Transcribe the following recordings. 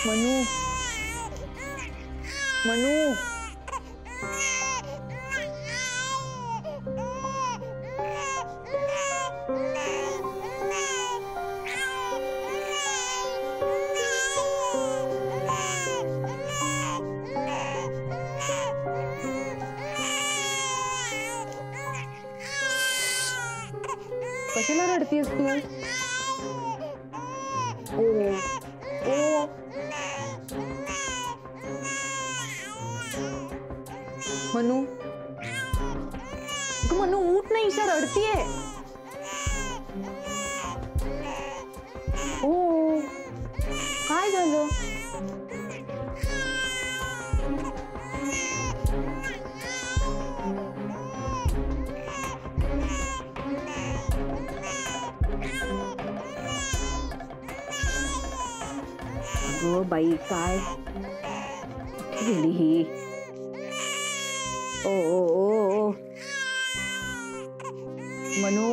मनू मनू कशाला रडतीयस तू? ओ ओ मनू, मनू उठ ना, ईशा रडतीये. ओ काय झालं? अगं बाई, काय गेली ही? ओ ओ ओ मनू,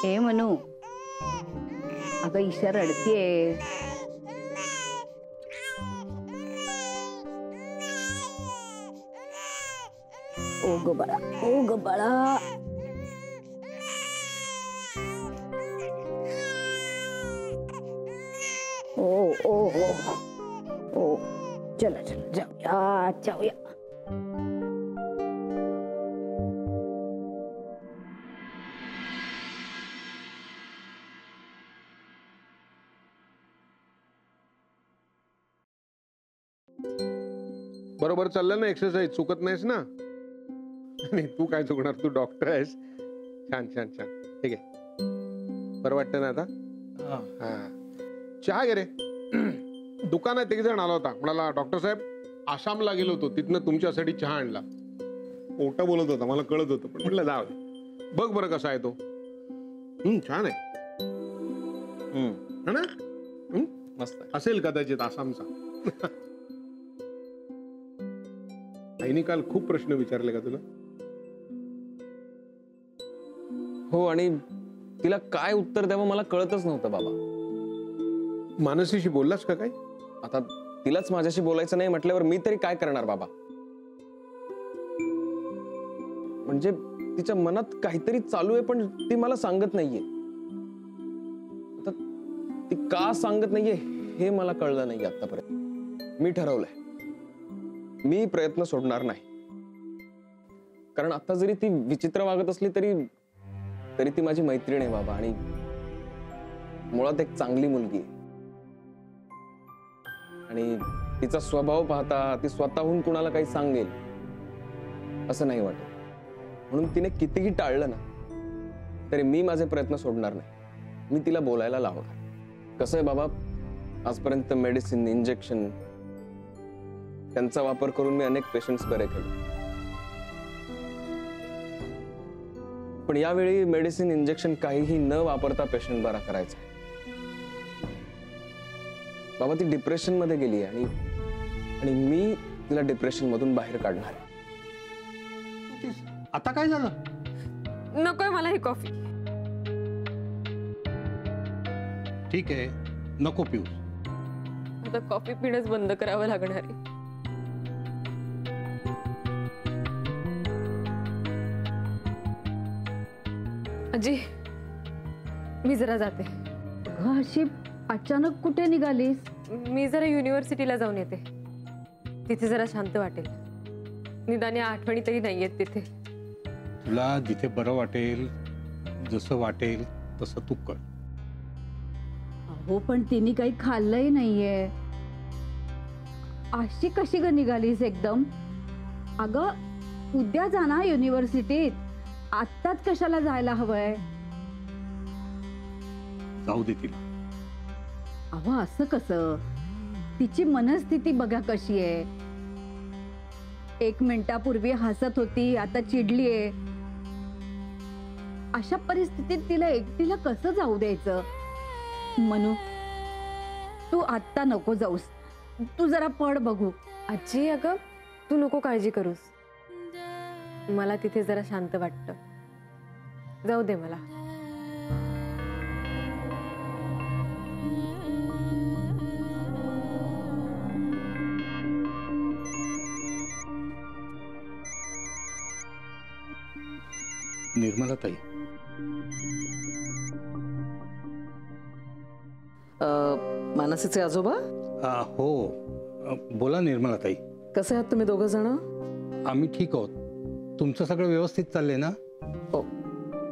हे मनू, अगं ईशा रडतीये. ओ ग बाळा, ओ ग बाळा. ओ ओ ओ ओ, चला चला जाऊया जाऊया. बरोबर चाललं ना एक्सरसाइज? चुकत नाहीस ना? नाही तू काय चुकणार, तू डॉक्टर आहेस. छान छान छान, ठीक आहे. बरं वाटतं ना आता? हा, चहा घे रे. दुकानात एक जण आला होता, म्हणाला डॉक्टर साहेब आसामला गेलो होतो, तिथनं तुमच्यासाठी चहा आणला. मोठा बोलत होता, मला कळत होतं, पण म्हटलं जाऊ दे. बघ बरं कसा आहे तो. छान आहे ना? मस्त असेल कदाचित आसामचा. आईने काल खूप प्रश्न विचारले का तुला? हो, आणि तिला काय उत्तर द्यावं मला कळतच नव्हतं बाबा. मानसीशी बोललास का काय? आता तिलाच माझ्याशी बोलायचं नाही म्हटल्यावर मी तरी काय करणार बाबा? म्हणजे तिच्या मनात काहीतरी चालू आहे, पण ती मला सांगत नाहीये. आता ती का सांगत नाहीये हे मला कळलं नाही आतापर्यंत. मी ठरवलंय, मी प्रयत्न सोडणार नाही. कारण आता जरी ती विचित्र वागत असली तरी तरी ती माझी मैत्रीण आहे बाबा, आणि मुळात एक चांगली मुलगी आहे. आणि तिचा स्वभाव पाहता ती स्वतःहून कुणाला काही सांगेल असं नाही वाटत. म्हणून तिने कितीही टाळलं ना तरी मी माझे प्रयत्न सोडणार नाही. मी तिला बोलायला लावणार. कसं आहे बाबा, आजपर्यंत मेडिसिन, इंजेक्शन त्यांचा वापर करून मी अनेक पेशंट्स बरे केले. पण यावेळी मेडिसिन, इंजेक्शन काहीही न वापरता पेशंट बरा करायचा. बाबा ती डिप्रेशन मध्ये गेली आहे, आणि मी तिला डिप्रेशन मधून बाहेर काढणार आहे. आता काय झालं? नकोय मला ही कॉफी. ठीक आहे, नको पिऊ. आता कॉफी पिणंच बंद करावं लागणार आहे. आजी, मी जरा जाते. अशी अचानक कुठे निघालीस? मी जरा युनिव्हर्सिटीला जाऊन येते. तिथे जरा शांत वाटेल. निदान या आठवणी तरी नाहीयेत तिथे. तुला जिथे बरं वाटेल, जसं वाटेल तसं तू कर. हो, पण तिने काही खाल्लंही नाहीये. अशी कशी ग निघालीस एकदम? अगं उद्या जा ना युनिव्हर्सिटीत. आत्ताच कशाला जायला हवंय? जाऊ दे तिला. अहो असं कसं? तिची मनस्थिती बघा कशी आहे. 1 मिनिटापूर्वी हसत होती, आता चिडलीये. अशा परिस्थितीत तिला एकटीला कसं जाऊ द्यायचं? मनू, तू आत्ता नको जाऊस. तू जरा पड बघू. आजी, अगं तू नको काळजी करूस. मला तिथे जरा शांत वाटतं. जाऊ दे मला. निर्मलाताई. मानसीचे आजोबा हो, बोला निर्मलाताई. कसे आहात तुम्ही दोघं जण? आम्ही ठीक आहोत. तुमचं सगळं व्यवस्थित चाललंय ना? हो,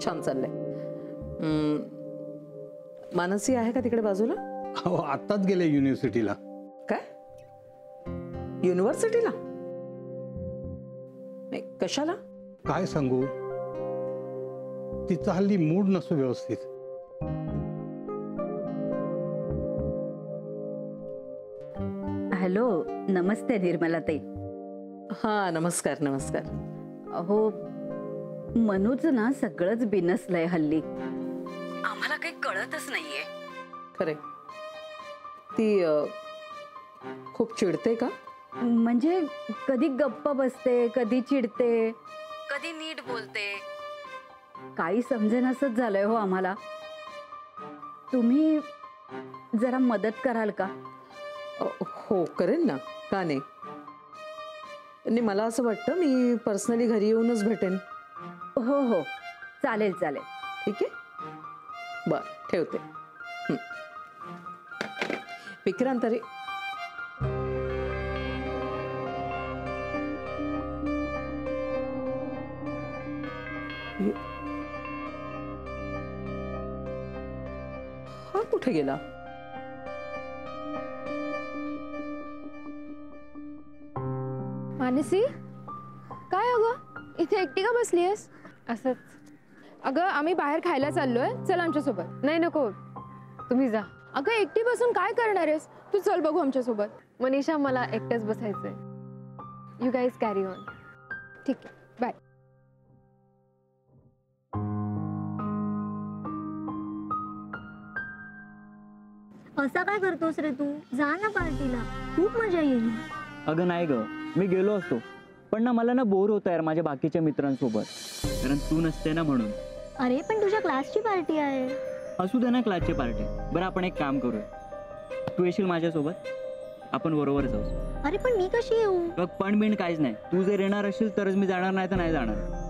छान चाललंय. मानसी आहे का तिकडे बाजूला? हो, आत्ताच गेले युनिव्हर्सिटीला. काय, युनिव्हर्सिटीला? नाही, कशाला? काय सांगू, तिचा हल्ली मूड नसतो व्यवस्थित. हॅलो, नमस्ते निर्मलाताई. हा, नमस्कार नमस्कार. अहो, मनूच ना सगळंच बिनसलंय हल्ली. आम्हाला काही कळतच नाहीये. खरे, ती खूप चिडते का? म्हणजे कधी गप्प बसते, कधी चिडते, कधी नीट बोलते. काही समजेनासच झालंय हो आम्हाला. तुम्ही जरा मदत कराल का? हो, करेन ना, का नाही. आणि मला असं वाटतं मी पर्सनली घरी येऊनच भेटेन. हो हो, चालेल चालेल. ठीक आहे, बर, ठेवते. विक्रांत, अरे हा कुठे गेला? मानसी, काय अगं इथे एकटी का बसलीयस? असंच. अगं आम्ही बाहेर खायला चाललोय, चल आमच्यासोबत. नाही, नको, तुम्ही जा. अगं एकटी बसून काय करणार आहेस तू? चल बघू आमच्यासोबत. मनीषा, मला एकटंच बसायचंय. You guys carry on. ठीक आहे, बाय. असा काय करतोस रे तू? जा ना पार्टीला, खूप मजा येईल. अगं नाही ग, मी गेलो असतो, पण ना मला ना बोर होत यार माझ्या बाकीच्या मित्रांसोबत, कारण तू नसते ना म्हणून. अरे पण तुझ्या क्लासची पार्टी आहे. असू दे ना क्लासची पार्टी. बरं, आपण एक काम करूया, तू येशील माझ्यासोबत, आपण बरोबर जाऊ. अरे पण मी कशी येऊ? बघ, पण बिण काहीच नाही, तू जर येणार असशील तरच मी जाणार, नाही तर नाही जाणार.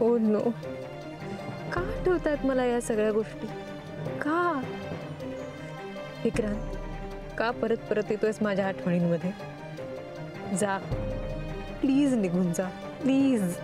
ओ नो, का आठवतात मला या सगळ्या गोष्टी? का विक्रांत, का परत परत येतोयस माझ्या आठवणींमध्ये? जा प्लीज, निघून जा प्लीज.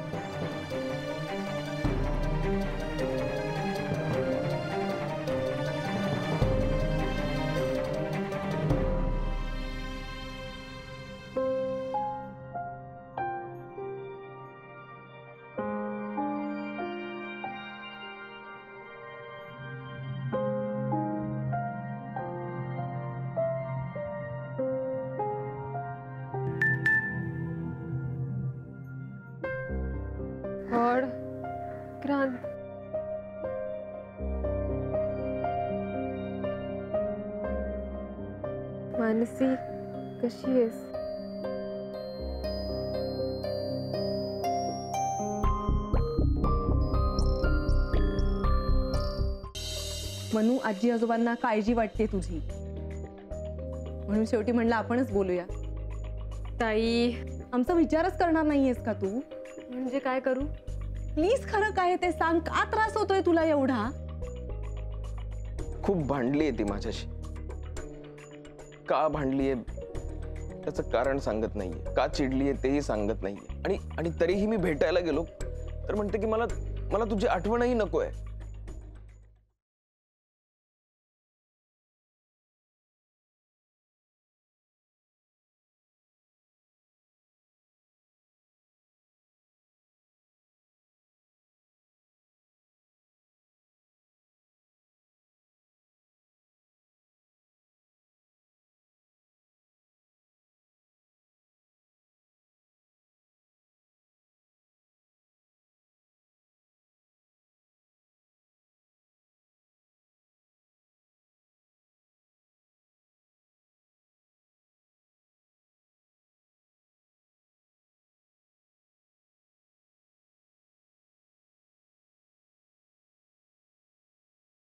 गॉड, क्रांत, मानसी, कशी आहेस? मनू, आजी आजोबांना काळजी वाटते तुझी, म्हणून शेवटी म्हणलं आपणच बोलूया. ताई, आमचा विचारच करणार नाहीयेस का तू? म्हणजे काय करू? प्लीज खरं काय ते सांग, का त्रास होतोय तुला एवढा? खूप भांडलीये ती माझ्याशी. का भांडलीये त्याचं कारण सांगत नाहीये, का चिडलीये तेही सांगत नाहीये. आणि तरीही मी भेटायला गेलो तर म्हणते की मला तुझी आठवणही नकोय.